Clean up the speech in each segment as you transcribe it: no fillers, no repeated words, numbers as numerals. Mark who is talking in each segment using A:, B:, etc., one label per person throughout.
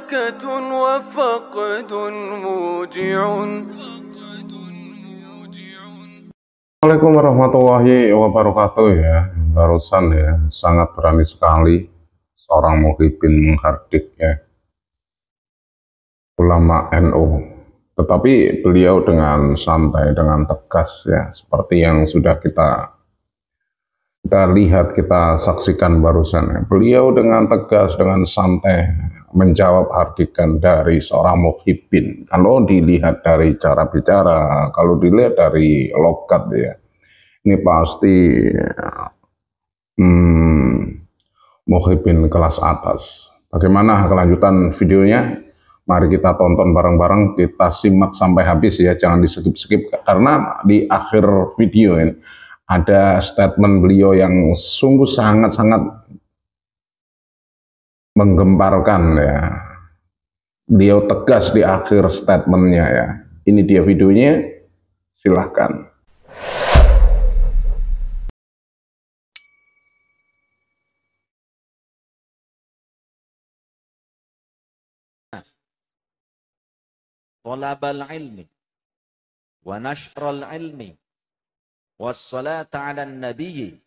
A: ضحكة وفقد موجع.
B: Assalamualaikum warahmatullahi wabarakatuh ya. Barusan ya, sangat berani sekali seorang Muhyiddin menghardik ya ulama NU. Tetapi beliau dengan santai, dengan tegas ya, seperti yang sudah kita lihat, kita saksikan barusan ya. Beliau dengan tegas, dengan santai menjawab hardikan dari seorang Muhyiddin. Kalau dilihat dari cara bicara, kalau dilihat dari logat ya, ini pasti Muhyiddin kelas atas. Bagaimana kelanjutan videonya? Mari kita tonton bareng-bareng, kita simak sampai habis ya, jangan di-skip-skip, karena di akhir video ini ada statement beliau yang sungguh sangat-sangat menggemparkan ya. Beliau tegas di akhir statementnya ya. Ini dia videonya, silahkan.
C: Talabal ilmi wa nashral ilmi wassalata ala nabiyyi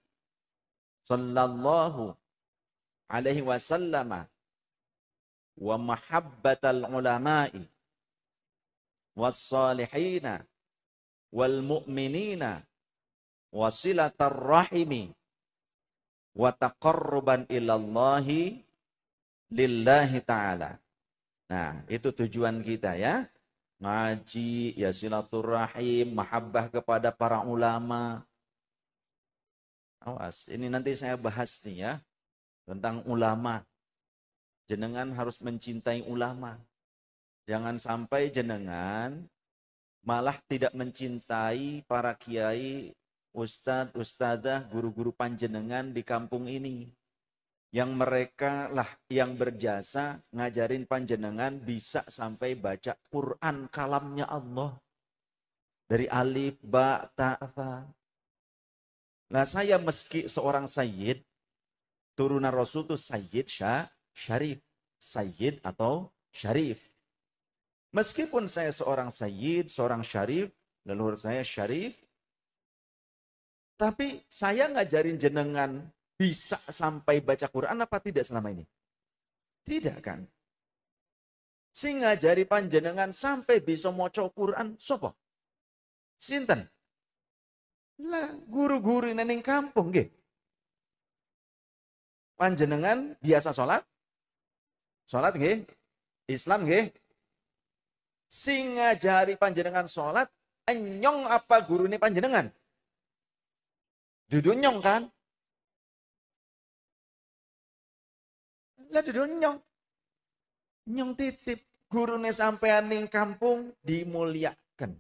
C: sallallahu alaihi wasallama wa mahabbatal ulama'i wassalihina wal mu'minina wasilatar rahimi wa taqarruban ilallahi lillahi ta'ala. Nah, itu tujuan kita ya. Ngaji, ya silaturahim, mahabbah kepada para ulama. Awas, ini nanti saya bahas nih ya, tentang ulama. Jenengan harus mencintai ulama. Jangan sampai jenengan malah tidak mencintai para kiai, ustadz, ustadzah, guru-guru panjenengan di kampung ini. Yang mereka lah yang berjasa ngajarin panjenengan bisa sampai baca Quran kalamnya Allah. Dari alif, ba, ta, tha. Nah saya meski seorang sayyid, turunan Rasul itu sayyid, syarif. Sayyid atau syarif. Meskipun saya seorang sayyid, seorang syarif, leluhur saya syarif, tapi saya ngajarin jenengan bisa sampai baca Quran apa tidak selama ini? Tidak kan? Si ngajari panjenengan sampai bisa maca Quran, sopo? Sinten? Lah, guru-guru ning kampung nggih. Panjenengan biasa sholat? Sholat nggih? Islam nggih? Si ngajari panjenengan sholat, nyong apa gurune panjenengan? Duduk nyong kan? Lah duduk nyong. Nyong titip. Gurune sampean ning kampung dimuliakan.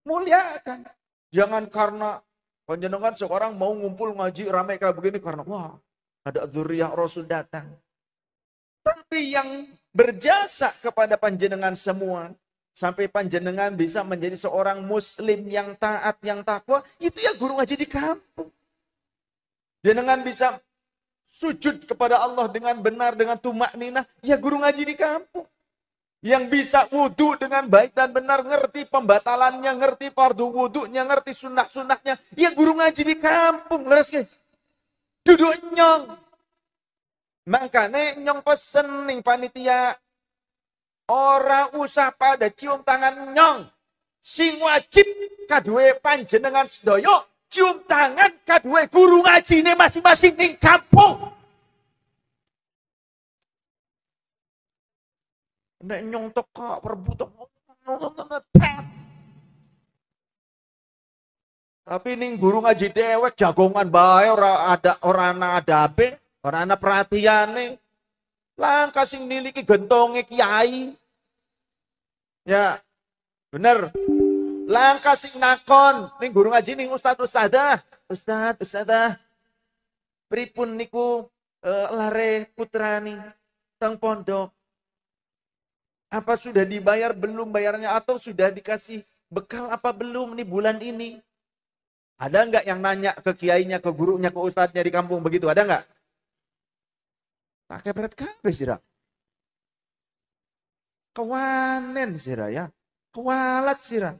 C: Muliakan. Jangan karena panjenengan seorang mau ngumpul ngaji ramai kayak begini karena wah ada dzurriyyah Rasul datang. Tapi yang berjasa kepada panjenengan semua sampai panjenengan bisa menjadi seorang muslim yang taat, yang takwa, itu ya guru ngaji di kampung. Jenengan bisa sujud kepada Allah dengan benar, dengan tumak ninah, ya guru ngaji di kampung. Yang bisa wudhu dengan baik dan benar, ngerti pembatalannya, ngerti fardu wudhunya, ngerti sunnah-sunnahnya, ya guru ngaji di kampung. Leres guys, duduk nyong. Makanya nyong pesen nih panitia, ora usah pada cium tangan nyong. Sing wajib kadue panjenengan sedoyo, cium tangan kadue guru ngaji nih masing-masing ning kampung. Nek nyong teka perbutan. Tapi ning guru ngaji dewek jagongan bae ora ana adabe, ora ana perhatiane. Lah kasing niliki gentonge kiai. Ya, bener. Lah kasing nakon ning guru ngaji ning ustazadah. Ustazah. Pripun niku lare putrani teng pondok. Apa sudah dibayar belum bayarnya atau sudah dikasih bekal apa belum nih bulan ini? Ada nggak yang nanya ke kiainya, ke gurunya, ke ustadznya di kampung begitu? Ada nggak? Pakai berat kabeh sih. Kewanen sira ya. Kewalat sira.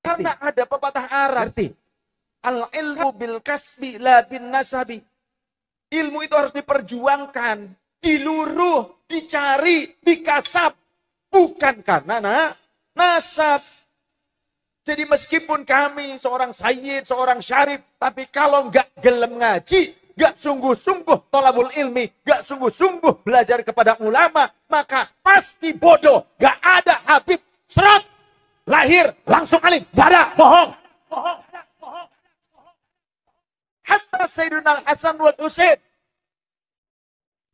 C: Karena ada pepatah Arab. Ngerti? Al-ilmu bil kasbi la bin nasabi. Ilmu itu harus diperjuangkan, diluruh, dicari, dikasap. Bukan karena nasab. Jadi meskipun kami seorang sayyid, seorang syarif, tapi kalau nggak gelem ngaji, nggak sungguh-sungguh tolabul ilmi, nggak sungguh-sungguh belajar kepada ulama, maka pasti bodoh. Nggak ada Habib serot lahir langsung alim, nggak ada, bohong. Hatta Sayyidina Al-Hasan wal Husain.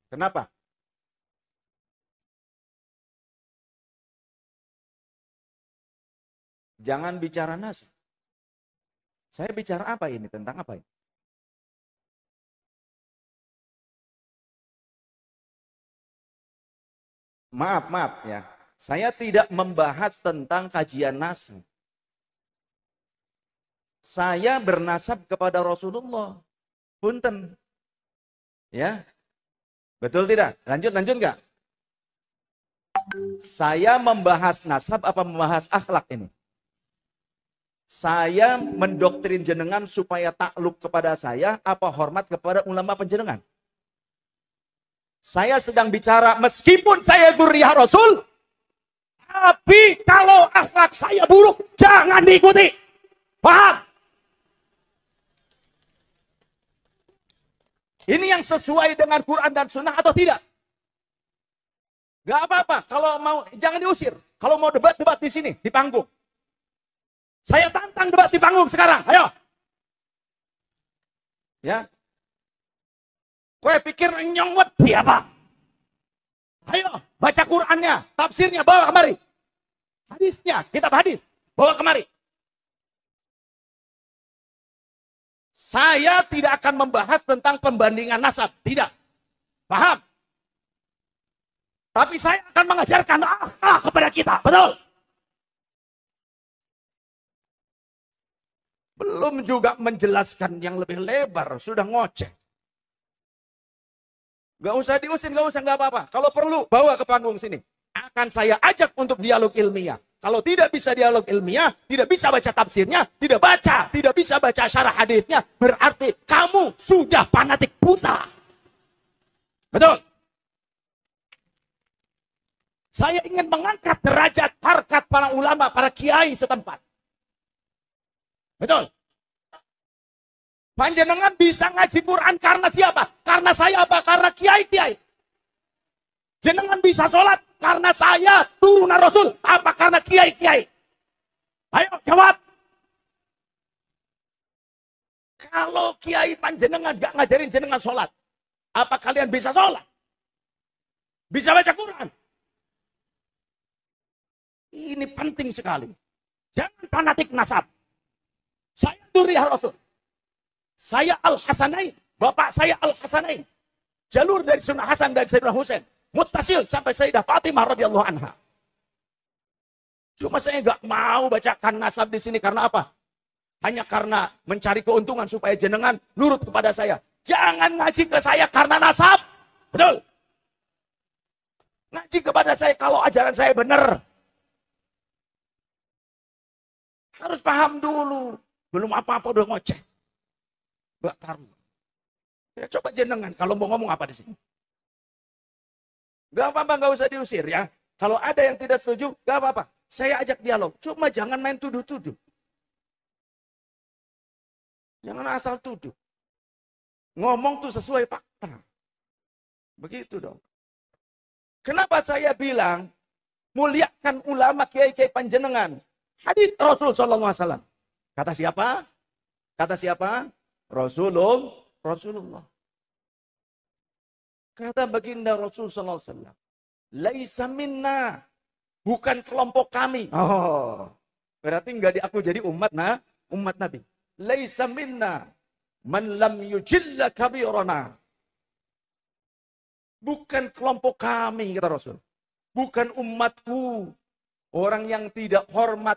C: Kenapa? Jangan bicara nasab. Saya bicara apa ini? Tentang apa ini? Maaf ya. Saya tidak membahas tentang kajian nasab. Saya bernasab kepada Rasulullah. Punten. Ya. Betul tidak? Lanjut nggak? Saya membahas nasab apa membahas akhlak ini? Saya mendoktrin jenengan supaya takluk kepada saya apa hormat kepada ulama penjenengan? Saya sedang bicara meskipun saya dzurriyyah Rasul, tapi kalau akhlak saya buruk, jangan diikuti. Paham? Ini yang sesuai dengan Quran dan Sunnah atau tidak? Gak apa-apa. Kalau mau, jangan diusir. Kalau mau debat di sini, di panggung. Saya tantang debat di panggung sekarang. Ayo. Ya. Kowe pikir nyongwet apa? Ayo, baca Qurannya, tafsirnya, bawa kemari. Hadisnya, kitab hadis, bawa kemari. Saya tidak akan membahas tentang pembandingan nasab. Tidak. Paham? Tapi saya akan mengajarkan akhlak kepada kita. Betul? Belum juga menjelaskan yang lebih lebar. Sudah ngoceh. Gak usah diusir, gak apa-apa. Kalau perlu, bawa ke panggung sini. Akan saya ajak untuk dialog ilmiah. Kalau tidak bisa dialog ilmiah, tidak bisa baca tafsirnya, tidak bisa baca syarah haditsnya, berarti kamu sudah fanatik buta. Betul? Saya ingin mengangkat derajat harkat para ulama, para kiai setempat. Betul? Panjenengan bisa ngaji Quran karena siapa? Karena saya apa? Karena kiai-kiai. Jenengan bisa sholat karena saya turunan Rasul. Apa? Karena kiai-kiai. Ayo jawab. Kalau kiai panjenengan gak ngajarin jenengan sholat, apa kalian bisa sholat? Bisa baca Quran? Ini penting sekali. Jangan fanatik nasab. Saya dzurriyyah Rasul. Saya Al-Hasanain. Bapak saya Al-Hasanain. Jalur dari Sunnah Hasan dan Sayyidina Husain. Muttasil sampai Sayyidah Fatimah radhiyallahu anha. Cuma saya nggak mau bacakan nasab di sini karena apa? Hanya karena mencari keuntungan supaya jenengan nurut kepada saya. Jangan ngaji ke saya karena nasab. Betul? Ngaji kepada saya kalau ajaran saya benar. Harus paham dulu. Belum apa-apa udah ngoceh. Gak karu. Ya, coba jenengan kalau mau ngomong apa di sini. Gak apa-apa, gak usah diusir ya. Kalau ada yang tidak setuju, gak apa-apa. Saya ajak dialog. Cuma jangan main tuduh-tuduh. Jangan asal tuduh. Ngomong tuh sesuai fakta. Begitu dong. Kenapa saya bilang muliakan ulama kiai-kiai panjenengan? Hadits Rasul sallallahu alaihi wasallam. Kata siapa? Kata siapa? Rasulullah. Kata baginda Rasul sallallahu alaihi wasallam, "Laisa minna." Bukan kelompok kami. Oh. Berarti enggak diaku jadi umat Nabi. Laisa minna man lam yujilla kabirana. Bukan kelompok kami, kata Rasul. Bukan umatku. Orang yang tidak hormat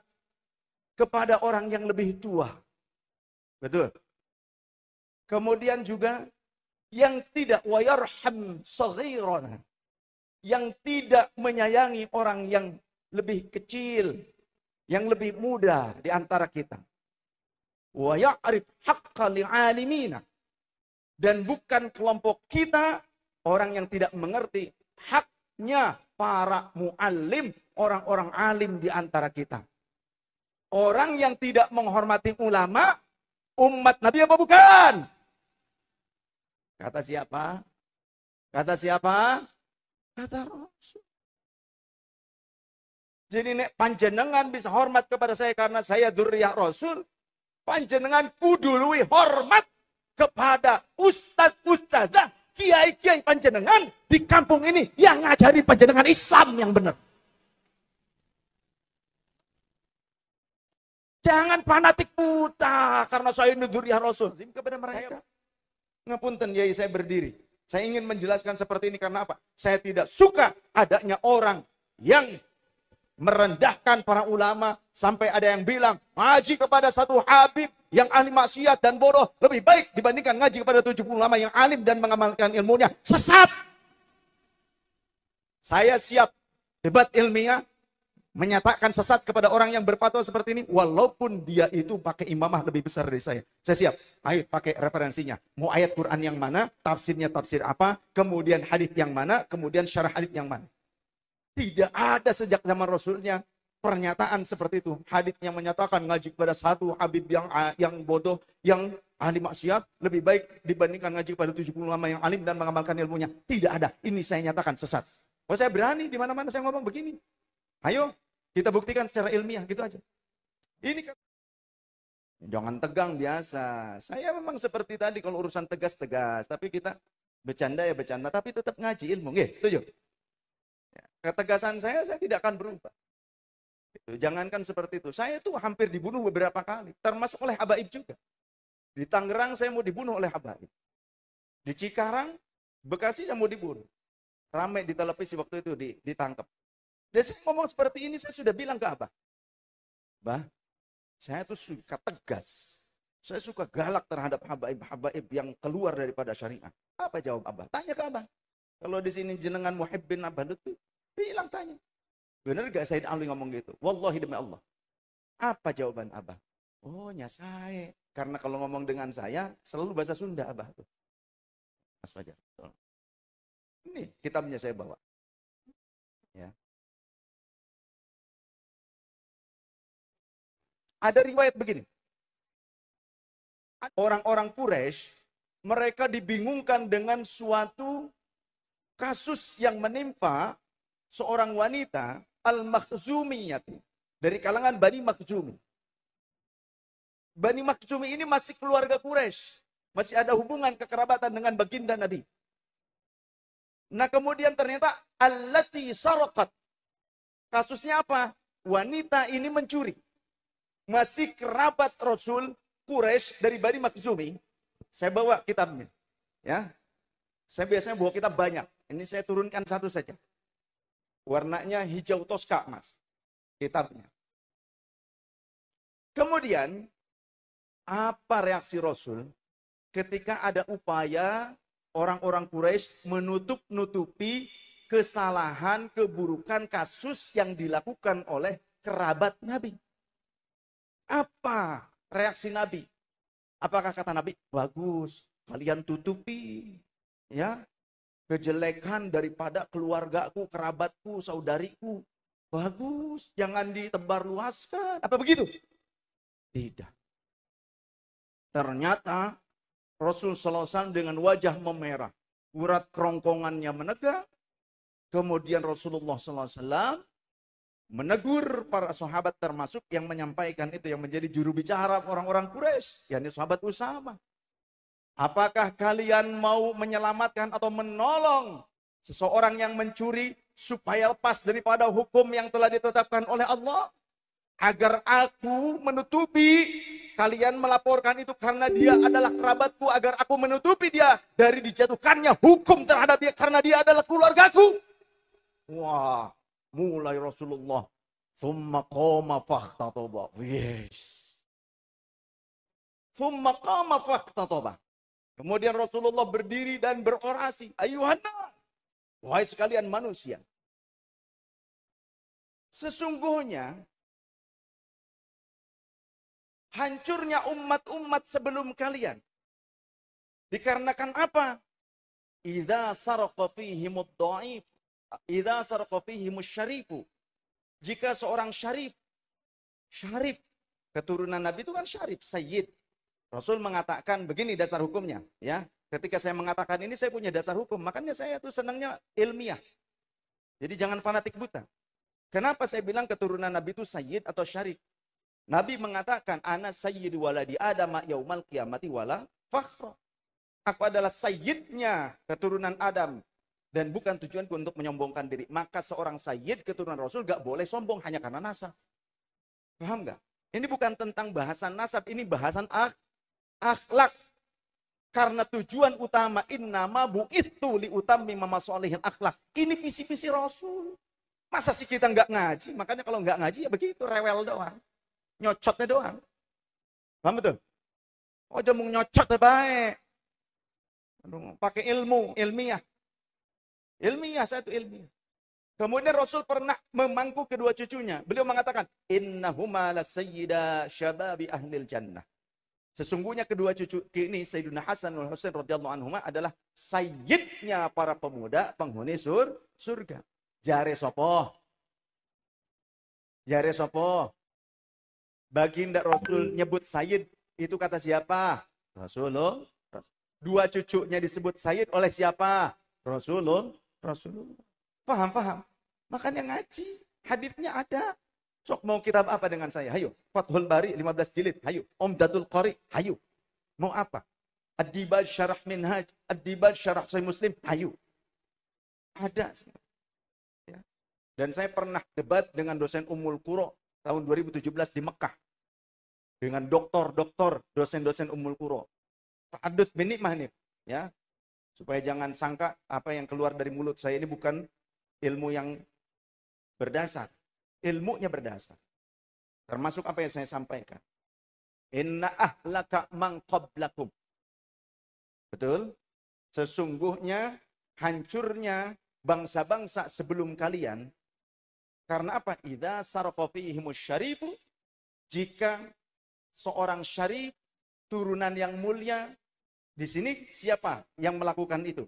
C: kepada orang yang lebih tua. Betul. Kemudian juga yang tidak wayarham saghirana. yang tidak menyayangi orang yang lebih kecil, yang lebih muda di antara kita. Wa ya'rif haqqa li'alimina. Dan bukan kelompok kita orang yang tidak mengerti haknya para muallim, orang-orang alim di antara kita. Orang yang tidak menghormati ulama, umat Nabi apa bukan? Kata siapa? Kata siapa? Kata Rasul. Jadi nek panjenengan bisa hormat kepada saya karena saya dzurriyyah Rasul, panjenengan kudu luwih hormat kepada ustaz-ustazah, kiai-kiai panjenengan di kampung ini yang ngajari panjenengan Islam yang benar. Jangan fanatik buta karena saya ini dzurriyyah Rasul kepada mereka. Ngapunten yai, saya berdiri. Saya ingin menjelaskan seperti ini karena apa? Saya tidak suka adanya orang yang merendahkan para ulama sampai ada yang bilang ngaji kepada satu habib yang ahli maksiat dan bodoh lebih baik dibandingkan ngaji kepada 70 ulama yang alim dan mengamalkan ilmunya. Sesat. Saya siap debat ilmiah menyatakan sesat kepada orang yang berfatwa seperti ini, walaupun dia itu pakai imamah lebih besar dari saya. Saya siap. Ayo pakai referensinya. Mau ayat Quran yang mana, tafsirnya tafsir apa, kemudian hadits yang mana, kemudian syarah hadits yang mana. Tidak ada sejak zaman Rasulnya pernyataan seperti itu. Hadits yang menyatakan ngaji kepada satu habib yang bodoh, yang ahli maksiat lebih baik dibandingkan ngaji kepada 70 ulama yang alim dan mengamalkan ilmunya. Tidak ada. Ini saya nyatakan sesat. Oh, saya berani di mana-mana saya ngomong begini. Ayo kita buktikan secara ilmiah, gitu aja. Ini kan jangan tegang biasa. Saya memang seperti tadi kalau urusan tegas-tegas, tapi kita bercanda ya bercanda, tapi tetap ngaji ilmu. Nggih, setuju? Ya, ketegasan saya tidak akan berubah. Itu, jangankan seperti itu. Saya tuh hampir dibunuh beberapa kali, termasuk oleh habaib juga. Di Tangerang saya mau dibunuh oleh habaib. Di Cikarang, Bekasi saya mau dibunuh. Ramai di televisi waktu itu ditangkap. Dan saya ngomong seperti ini, saya sudah bilang ke Abah. Bah, saya tuh suka tegas. Saya suka galak terhadap habaib-habaib yang keluar daripada syariat. Apa jawab Abah? Tanya ke Abah. Kalau di sini jenengan muhibbin Abah Lutfi, bilang tanya. Benar gak Said Ali ngomong gitu? Wallahi demi Allah. Apa jawaban Abah? Oh, nyasai. Karena kalau ngomong dengan saya, selalu bahasa Sunda Abah tuh. Mas Fajar. Ini kitabnya saya bawa. Ya. Ada riwayat begini. Orang-orang Quraisy, mereka dibingungkan dengan suatu kasus yang menimpa seorang wanita Al-Makhzumiyati dari kalangan Bani Makhzumi. Bani Makhzumi ini masih keluarga Quraisy, masih ada hubungan kekerabatan dengan baginda Nabi. Nah, kemudian ternyata allati saraqat. Kasusnya apa? Wanita ini mencuri. Masih kerabat Rasul Quraisy dari Bani Makhzumi. Saya bawa kitabnya. Ya. Saya biasanya bawa kitab banyak. Ini saya turunkan satu saja. Warnanya hijau toska, Mas. Kitabnya. Kemudian, apa reaksi Rasul ketika ada upaya orang-orang Quraisy menutup-nutupi kesalahan, keburukan, kasus yang dilakukan oleh kerabat Nabi? Apa reaksi Nabi? Apakah kata Nabi, bagus, kalian tutupi ya kejelekan daripada keluargaku, kerabatku, saudariku. Bagus, jangan ditebar luaskan. Apa begitu? Tidak. Ternyata Rasul SAW dengan wajah memerah, urat kerongkongannya menegak. Kemudian Rasulullah SAW menegur para sahabat termasuk yang menyampaikan itu, yang menjadi juru bicara orang-orang Quraisy, yakni sahabat Usama. Apakah kalian mau menyelamatkan atau menolong seseorang yang mencuri supaya lepas daripada hukum yang telah ditetapkan oleh Allah? Agar aku menutupi, kalian melaporkan itu karena dia adalah kerabatku, agar aku menutupi dia dari dijatuhkannya hukum terhadap dia karena dia adalah keluargaku. Wah, mulai Rasulullah thumma qama fakhtatoba. Yes. Thumma qama fakhtatoba. Kemudian Rasulullah berdiri dan berorasi. Ayuhanna, Wahai sekalian manusia, sesungguhnya hancurnya umat-umat sebelum kalian dikarenakan apa? Idza saraqa fihimud dhaif, idza saraqa fihimus syarifu. Jika seorang syarif, keturunan Nabi itu kan syarif, sayyid. Rasul mengatakan begini dasar hukumnya, ya. Ketika saya mengatakan ini saya punya dasar hukum, makanya saya tuh senangnya ilmiah. Jadi jangan fanatik buta. Kenapa saya bilang keturunan Nabi itu sayyid atau syarif? Nabi mengatakan ana sayyidu waladi Adam yaumal qiyamati wala fakhra. Aku adalah sayyidnya keturunan Adam. Dan bukan tujuanku untuk menyombongkan diri. Maka seorang sayyid keturunan Rasul gak boleh sombong hanya karena nasab. Paham gak? Ini bukan tentang bahasan nasab. Ini bahasan akhlak. Karena tujuan utama innama bu'ithu liutammima masalihil akhlak. Ini visi-visi Rasul. Masa sih kita gak ngaji? Makanya kalau gak ngaji ya begitu. Rewel doang. Nyocotnya doang. Paham betul? Oh jangan nyocot ya baik. Pakai ilmu, ilmiah. Ilmiah, saya itu ilmiah. Kemudian Rasul pernah memangku kedua cucunya. Beliau mengatakan, innahuma lasayyida syababi ahlil jannah. Sesungguhnya kedua cucu ini, Sayyidina Hasan wal Husain radhiyallahu anhuma adalah sayyidnya para pemuda penghuni surga. Jare sopo? Jare sopo? Baginda Rasul nyebut sayyid, itu kata siapa? Rasulullah. Dua cucunya disebut sayyid oleh siapa? Rasulullah. Paham. Makanya ngaji. Hadisnya ada. Sok mau kitab apa dengan saya? Hayo. Fathul Bari 15 jilid. Hayo. Umdatul Qari. Hayo. Mau apa? Ad-Dibaj Syarah Minhaj. Ad-Dibaj Syarah Sahih Muslim. Hayo. Ada. Ya. Dan saya pernah debat dengan dosen Ummul Qura tahun 2017 di Mekah. Dengan doktor-doktor, dosen-dosen Ummul Qura. Ta'adud bin nikmah nih, ya. Supaya jangan sangka apa yang keluar dari mulut saya ini bukan ilmu yang berdasar. Ilmunya berdasar. Termasuk apa yang saya sampaikan. Inna ahlaka man qablakum. Betul? Sesungguhnya hancurnya bangsa-bangsa sebelum kalian. Karena apa? Idza saraqa fihimus syarifu. Jika seorang syarif, turunan yang mulia, di sini siapa yang melakukan itu?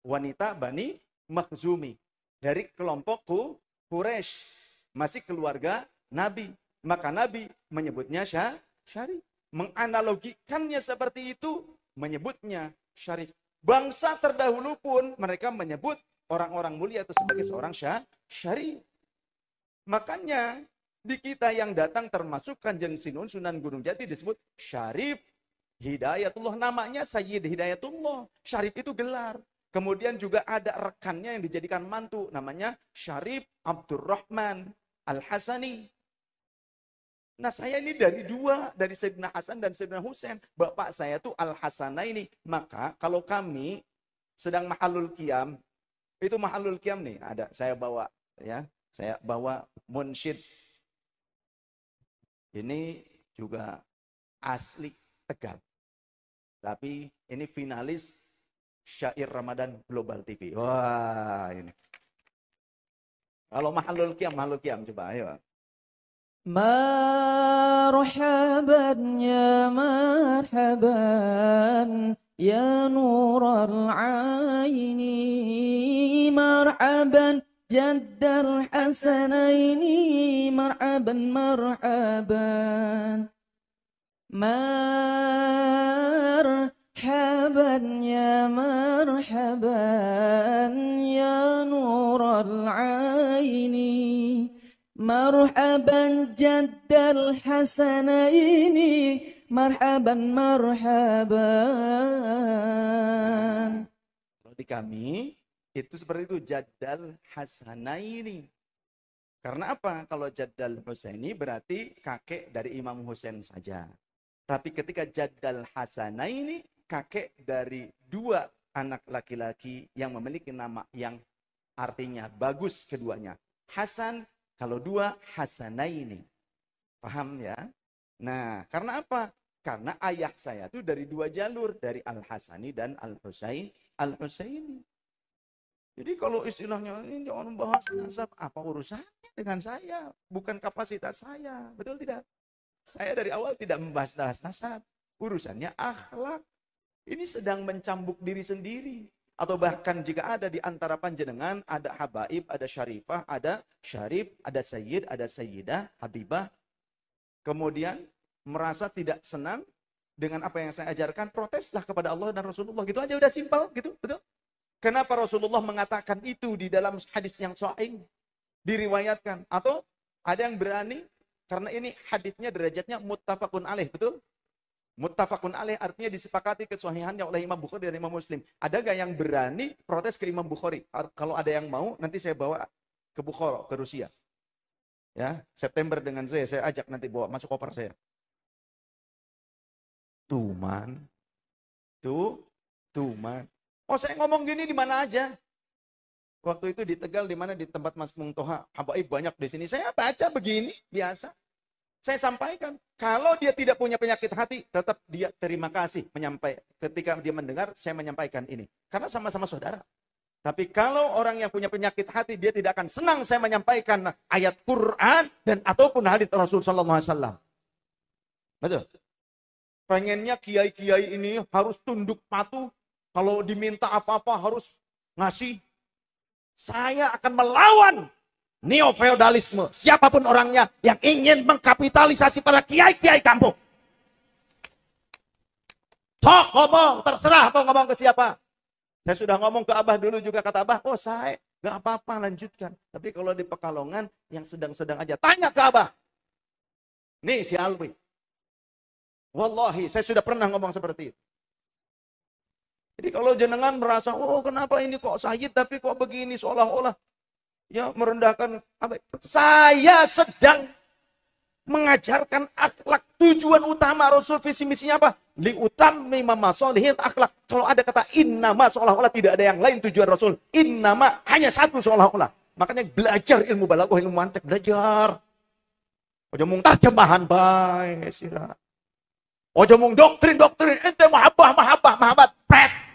C: Wanita Bani Makhzumi. Dari kelompok Quraisy. Masih keluarga Nabi. Maka Nabi menyebutnya syarif. Menganalogikannya seperti itu, menyebutnya syarif. Bangsa terdahulu pun mereka menyebut orang-orang mulia itu sebagai seorang syarif. Makanya di kita yang datang termasuk Kanjeng Sinun Sunan Gunung Jati disebut Syarif Hidayatullah. Namanya Sayyid Hidayatullah. Syarif itu gelar. Kemudian juga ada rekannya yang dijadikan mantu. Namanya Syarif Abdurrahman Al-Hasani. Nah saya ini dari dua. Dari Sayyidina Hasan dan Sayyidina Husain. Bapak saya tuh Al-Hasana ini. Maka kalau kami sedang mahalul qiyam. Itu mahalul qiyam nih. Ada saya bawa. Ya, saya bawa munsyid. Ini juga asli Tegal. Tapi ini finalis Syair Ramadan Global TV. Wah, ini. Kalau mahalul qiyam coba ayo.
D: Marhaban ya marhaban ya nural aini marhaban jaddal hasanaini marhaban marhaban marhaban ya marhaban ya nural aini marhaban jaddal hasanaini marhaban marhaban.
C: Kalau di kami itu seperti itu jaddal hasanaini. Karena apa? Kalau jaddal Husaini berarti kakek dari Imam Husain saja. Tapi ketika jaddal hasanaini kakek dari dua anak laki-laki yang memiliki nama yang artinya bagus keduanya. Hasan kalau dua Hasanaini. Paham ya? Nah, karena apa? Karena ayah saya itu dari dua jalur. Dari Al-Hasani dan Al-Husaini. Jadi kalau istilahnya ini jangan bahas nasab, apa urusannya dengan saya? Bukan kapasitas saya, betul tidak? Saya dari awal tidak membahas nasab. Urusannya akhlak. Ini sedang mencambuk diri sendiri. Atau bahkan jika ada di antara panjenengan, ada habaib, ada syarifah, ada syarif, ada sayyid, ada sayyidah, habibah. Kemudian merasa tidak senang dengan apa yang saya ajarkan, proteslah kepada Allah dan Rasulullah. Gitu aja udah simpel, gitu, betul? Kenapa Rasulullah mengatakan itu di dalam hadis yang sahih diriwayatkan? Atau ada yang berani, karena ini hadisnya derajatnya muttafaqun alaih, betul? Muttafaqun alaih artinya disepakati kesahihannya oleh Imam Bukhari dan Imam Muslim. Ada gak yang berani protes ke Imam Bukhari? Kalau ada yang mau, nanti saya bawa ke Bukhara, ke Rusia. Ya, September dengan saya ajak nanti bawa masuk koper saya. Tuman. Tuman. Oh, saya ngomong gini di mana aja. Waktu itu di Tegal, di mana di tempat Mas Mungtoha, habaib banyak di sini. Saya baca begini, biasa. Saya sampaikan, kalau dia tidak punya penyakit hati, tetap dia terima kasih menyampaikan. Ketika dia mendengar, saya menyampaikan ini. Karena sama-sama saudara. Tapi kalau orang yang punya penyakit hati, dia tidak akan senang saya menyampaikan ayat Quran dan ataupun hadits Rasul sallallahu alaihi wasallam. Betul? Pengennya kiai-kiai ini harus tunduk patuh. Kalau diminta apa-apa harus ngasih. Saya akan melawan neo-feodalisme. Siapapun orangnya yang ingin mengkapitalisasi para kiai-kiai kampung. Sok ngomong, terserah mau ngomong ke siapa. Saya sudah ngomong ke Abah dulu juga, kata Abah, oh saya gak apa-apa lanjutkan. Tapi kalau di Pekalongan yang sedang-sedang aja, tanya ke Abah. Nih si Alwi. Wallahi, saya sudah pernah ngomong seperti itu. Jadi kalau jenengan merasa, oh kenapa ini kok sayyid tapi kok begini seolah-olah ya merendahkan apa? Saya sedang mengajarkan akhlak. Tujuan utama Rasul visi misinya apa? Liutammi masolihil akhlak. Kalau ada kata innama seolah-olah tidak ada yang lain tujuan Rasul. Innama hanya satu seolah-olah. Makanya belajar ilmu balaghah, ilmu mantik, belajar. Ojo mung terjemahan bae sira. Ojo mung doktrin ente mahabbah pret.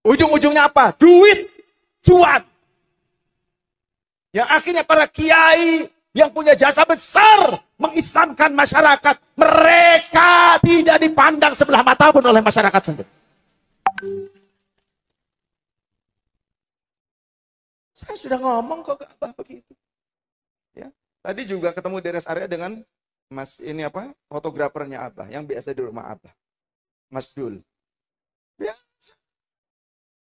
C: Ujung-ujungnya apa? Duit, cuan. Yang akhirnya para kiai yang punya jasa besar mengislamkan masyarakat. Mereka tidak dipandang sebelah mata pun oleh masyarakat sendiri. Saya sudah ngomong kok ke Abah begitu. Ya. Tadi juga ketemu di rest area dengan Mas ini apa? Fotografernya Abah yang biasa di rumah Abah. Mas Dul. Biasa.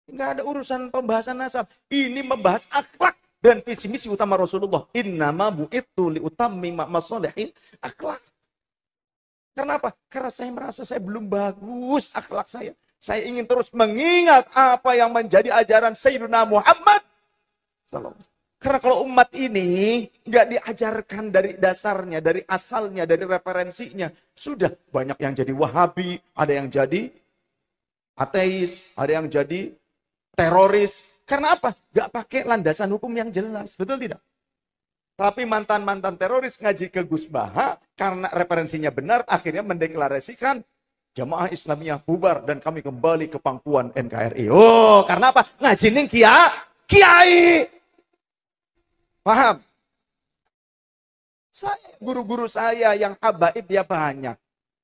C: Enggak ada urusan pembahasan nasab. Ini membahas akhlak dan visi misi utama Rasulullah. Innama bu'ittu liutammi masolihil akhlak. Kenapa? Karena saya merasa saya belum bagus akhlak saya. Saya ingin terus mengingat apa yang menjadi ajaran Sayyidina Muhammad. Karena kalau umat ini nggak diajarkan dari dasarnya, dari asalnya, dari referensinya, sudah banyak yang jadi Wahabi, ada yang jadi ateis, ada yang jadi teroris. Karena apa? Nggak pakai landasan hukum yang jelas, betul tidak? Tapi mantan-mantan teroris ngaji ke Gus Baha karena referensinya benar, akhirnya mendeklarasikan Jamaah Islamiyah bubar dan kami kembali ke pangkuan NKRI. Oh, karena apa? Ngaji ning kiai. Paham? Saya, guru-guru saya yang habaib ya banyak.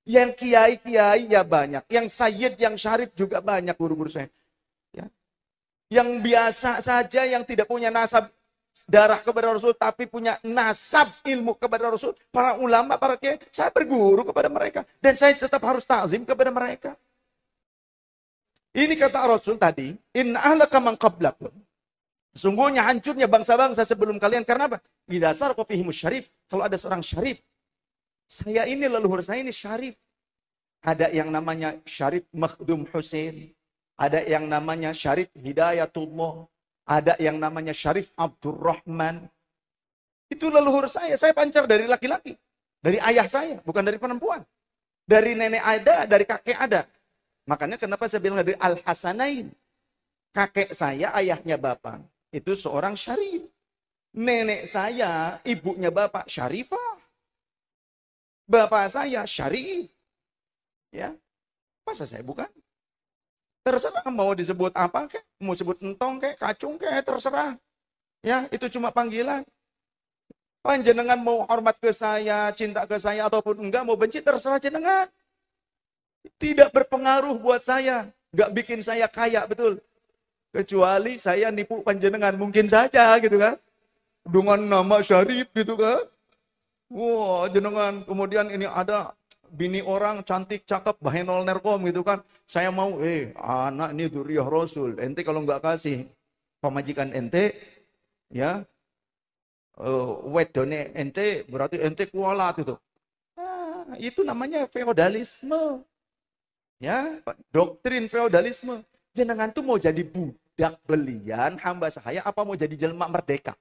C: Yang kiai-kiai ya banyak. Yang sayyid, yang syarif juga banyak guru-guru saya. Ya. Yang biasa saja, yang tidak punya nasab darah kepada Rasul, tapi punya nasab ilmu kepada Rasul. Para ulama, para kiai, saya berguru kepada mereka. Dan saya tetap harus ta'zim kepada mereka. Ini kata Rasul tadi, inna ahlaka man qablakum. Sungguhnya hancurnya bangsa-bangsa sebelum kalian. Karena apa? Bidasar kofihimus syarif. Kalau ada seorang syarif. Saya ini, leluhur saya ini syarif. Ada yang namanya Syarif Makhdum Hussein. Ada yang namanya Syarif Hidayatullah. Ada yang namanya Syarif Abdurrahman. Itu leluhur saya. Saya pancar dari laki-laki. Dari ayah saya. Bukan dari perempuan. Dari nenek ada, dari kakek ada. Makanya kenapa saya bilang dari Al-Hasanain. Kakek saya, ayahnya bapak. Itu seorang syarif. Nenek saya, ibunya bapak syarifah. Bapak saya syarif. Ya. Masa saya bukan? Terserah mau disebut apa kek, mau sebut entong kek, kacung kek, terserah. Ya, itu cuma panggilan. Panjenengan mau hormat ke saya, cinta ke saya ataupun enggak, mau benci terserah jenengan. Tidak berpengaruh buat saya, enggak bikin saya kaya, betul. Kecuali saya nipu panjenengan, mungkin saja gitu kan. Dengan nama Syarif gitu kan. Wah, jenengan kemudian ini ada bini orang cantik, cakep, bahenol nerkom gitu kan. Saya mau, anak ini dzurriyyah Rasul. Ente kalau enggak kasih pemajikan ente, ya, wedone ente berarti ente kualat itu. Itu namanya feodalisme. Ya, doktrin feodalisme. Jenengan tuh mau jadi budak belian, hamba sahaya, apa mau jadi jelma merdeka?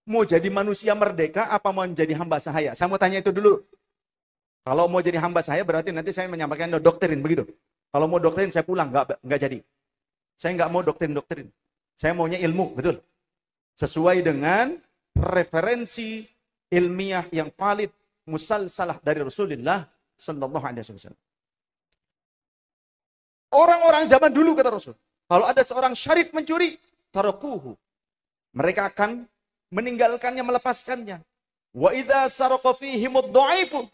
C: Mau jadi manusia merdeka, apa mau menjadi hamba sahaya? Saya mau tanya itu dulu. Kalau mau jadi hamba sahaya berarti nanti saya menyampaikan doktrin begitu. Kalau mau doktrin saya pulang, nggak jadi. Saya nggak mau doktrin. Saya maunya ilmu, betul. Sesuai dengan referensi ilmiah yang valid musalsalah dari Rasulullah sallallahu alaihi wasallam. Orang-orang zaman dulu kata Rasul, kalau ada seorang syarif mencuri, tarakuhu. Mereka akan meninggalkannya, melepaskannya. Wa idza saraqa fihimud dha'ifu.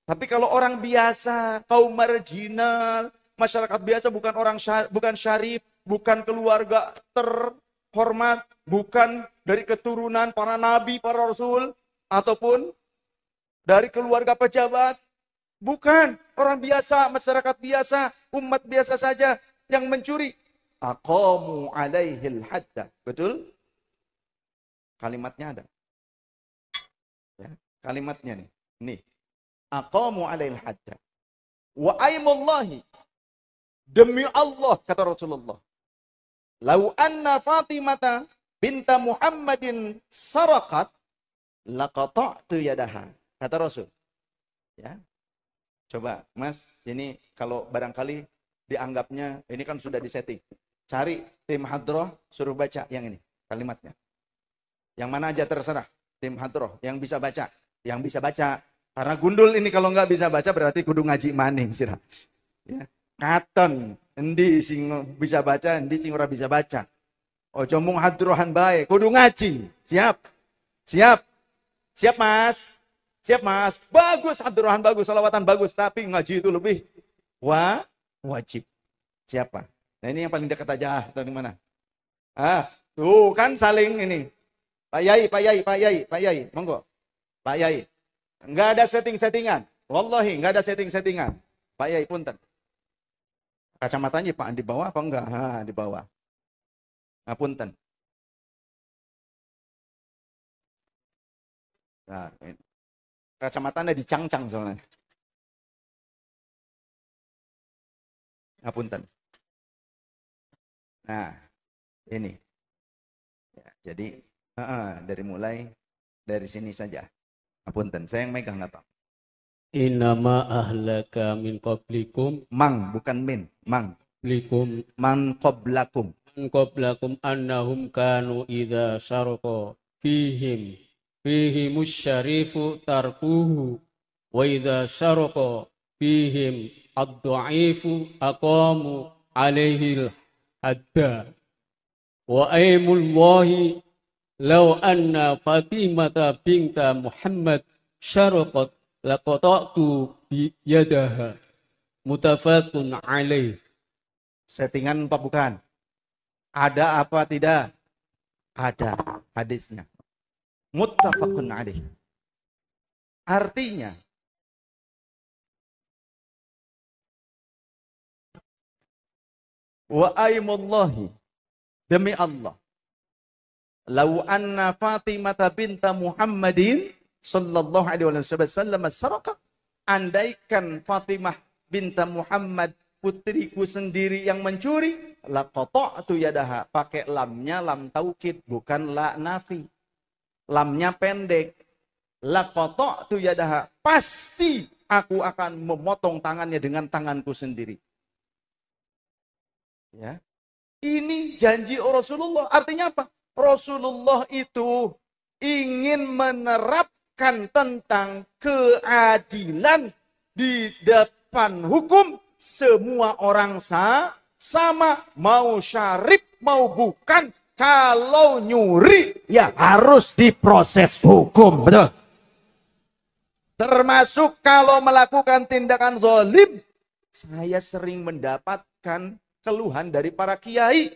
C: Tapi kalau orang biasa, kaum marginal, masyarakat biasa, bukan syarif, bukan keluarga terhormat, bukan dari keturunan para nabi, para rasul, ataupun dari keluarga pejabat, bukan orang biasa, masyarakat biasa, umat biasa saja yang mencuri. Aqamu alaihil hadda. Betul? Kalimatnya ada. Ya, kalimatnya nih. Nih. Aqamu alaihil hadda. Wa aimullahi. Demi Allah, kata Rasulullah. Lau anna Fatimata binta Muhammadin sarakat, laqata'tu yadaha. Kata Rasul. Ya. Coba, Mas, ini kalau barangkali dianggapnya, ini kan sudah disetting. Cari tim hadroh, suruh baca yang ini, kalimatnya. Yang mana aja terserah, tim hadroh, yang bisa baca. Yang bisa baca. Karena gundul ini kalau nggak bisa baca berarti kudu ngaji maning sirah. Ya. Katon, endi sing bisa baca, endi sing ora bisa baca. Ojo mung hadrohan bae, kudu ngaji. Siap? Siap? Siap, Mas? Siap, Mas? Bagus, hadrohan bagus, salawatan bagus, tapi ngaji itu lebih wajib. Siapa? Nah, ini yang paling dekat aja, atau di mana? Tuh kan saling ini. Pak Yai, monggo. Pak Yai. Enggak ada setting-settingan. Wallahi, enggak ada setting-settingan. Pak Yai, punten. Kacamatanya Pak di bawah apa enggak? Di bawah. Punten. Nah, ini. Kacamatanya dicangcang soalnya. Punten. Nah, ini. Ya, jadi, dari sini saja. Punten, saya yang megang apa?
E: Innama ahlaka min qablikum.
C: Mang, bukan min. Mang.
E: Blikum.
C: Man qablakum.
E: Man qablakum annahum kanu idha syarqa fihimus syarifu tarkuhu. Wa idha syarqa fihim ad-dha'ifu aqamu alaihil hadda. Wa aimullahi law anna Fatimata binta Muhammad syaraqat laqata'tu yadaha. Mutafaqun alaih.
C: Settingan apa bukan? Ada apa tidak? Ada hadisnya. Muttafaqun alaih. Artinya wa aimullahi, demi Allah, lau anna Fatimata binta Muhammadin sallallahu alaihi wasallam saraqat, andaikan Fatimah binta Muhammad putriku sendiri yang mencuri, laqata'tu yadaha, pakai lamnya lam taukid, bukan la nafi. Lamnya pendek. Laqata'tu yadaha, pasti aku akan memotong tangannya dengan tanganku sendiri. Ya. Ini janji Rasulullah. Artinya apa? Rasulullah itu ingin menerapkan tentang keadilan di depan hukum. Semua orang sama, mau syarif mau bukan, kalau nyuri ya harus diproses hukum, betul. Termasuk kalau melakukan tindakan zalim. Saya sering mendapatkan keluhan dari para kiai.